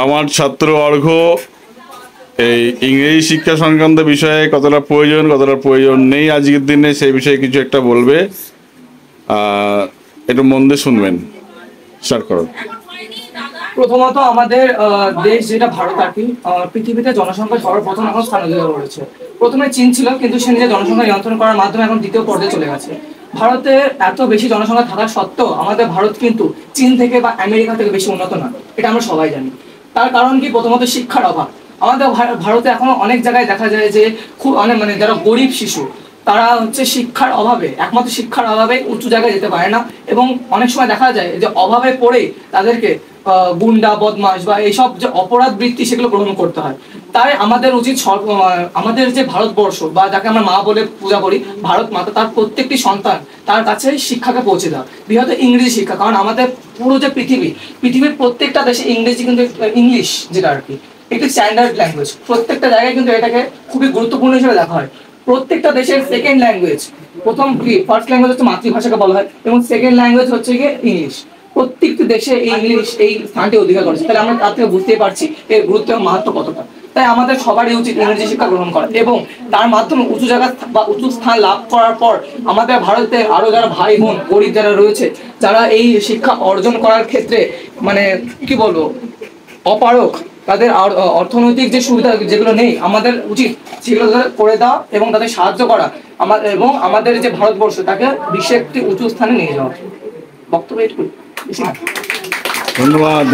আমার ছাত্রবর্গ এই ইংরেজি শিক্ষা সংক্রান্ত বিষয়ে কতটা প্রয়োজন নেই আজকের দিনে সেই বিষয়ে কিছু একটা বলবে। একটু মন দিয়ে শুনবেন। স্টার্ট করো। প্রথমত আমাদের দেশ যেটা ভারত আর কি পৃথিবীতে জনসংখ্যা সর্বপ্রথম এখন স্থান অধিকার করেছে। প্রথমে চীন ছিল, কিন্তু সে নিজের জনসংখ্যা নিয়ন্ত্রণ করার মাধ্যমে এখন দ্বিতীয় পর্যায়ে চলে গেছে। ভারতে এত বেশি জনসংখ্যা থাকা সত্ত্বেও আমাদের ভারত কিন্তু চীন থেকে বা আমেরিকা থেকে বেশি উন্নত নয়, এটা আমরা সবাই জানি। তার কারণ কি? প্রথমত শিক্ষার অভাব। আমাদের ভারতে এখনো অনেক জায়গায় দেখা যায় যে খুব অনেক যারা গরিব শিশু, তারা হচ্ছে শিক্ষার অভাবে, একমাত্র শিক্ষার অভাবে উঁচু জায়গায় যেতে পারে না, এবং অনেক সময় দেখা যায় যে অভাবে পড়ে তাদেরকে গুন্ডা বদমাশ বা এইসব যে অপরাধ বৃত্তি সেগুলো গ্রহণ করতে হয়। তাই আমাদের উচিত আমাদের যে ভারতবর্ষ বা যাকে আমরা মা বলে পূজা করি, ভারত মাতা, তার প্রত্যেকটি সন্তান তার কাছে শিক্ষাকে পৌঁছে দেওয়া, বৃহৎ ইংরেজি শিক্ষা। কারণ আমাদের পুরো যে পৃথিবীর প্রত্যেকটা দেশে ইংরেজি কিন্তু ইংলিশ যেটা আর কি একটি স্ট্যান্ডার্ড ল্যাঙ্গুয়েজ। প্রত্যেকটা জায়গায় কিন্তু এটাকে খুবই গুরুত্বপূর্ণ হিসেবে দেখা হয়। প্রত্যেকটা দেশের সেকেন্ড ল্যাঙ্গুয়েজ, প্রথম কি ফার্স্ট ল্যাঙ্গুয়েজ হচ্ছে মাতৃভাষাকে বলা হয়, এবং সেকেন্ড ল্যাঙ্গুয়েজ হচ্ছে গিয়ে ইংলিশ। প্রত্যেকটি দেশে এই ইংলিশ এই স্থানটি অধিকার করেছে। তাহলে আমরা তার থেকে বুঝতেই পারছি এর গুরুত্ব এবং মাহাত্ম কতটা। তাই আমাদের সবারই উচিত ইংরেজি শিক্ষা গ্রহণ করা, এবং তার মাধ্যমে উঁচু জায়গা বা উঁচু স্থান লাভ করার পর আমাদের ভারতের আরো যারা ভাই বোন গরিব যারা রয়েছে, যারা এই শিক্ষা অর্জন করার ক্ষেত্রে কি বলবো অপারক, তাদের অর্থনৈতিক যে সুবিধা যেগুলো নেই, আমাদের উচিত সেগুলো করে দেওয়া এবং তাদের সাহায্য করা, এবং আমাদের যে ভারতবর্ষ তাকে বিশ্বের একটি উঁচু স্থানে নিয়ে যাওয়া। বক্তব্য এটুকু। ধন্যবাদ।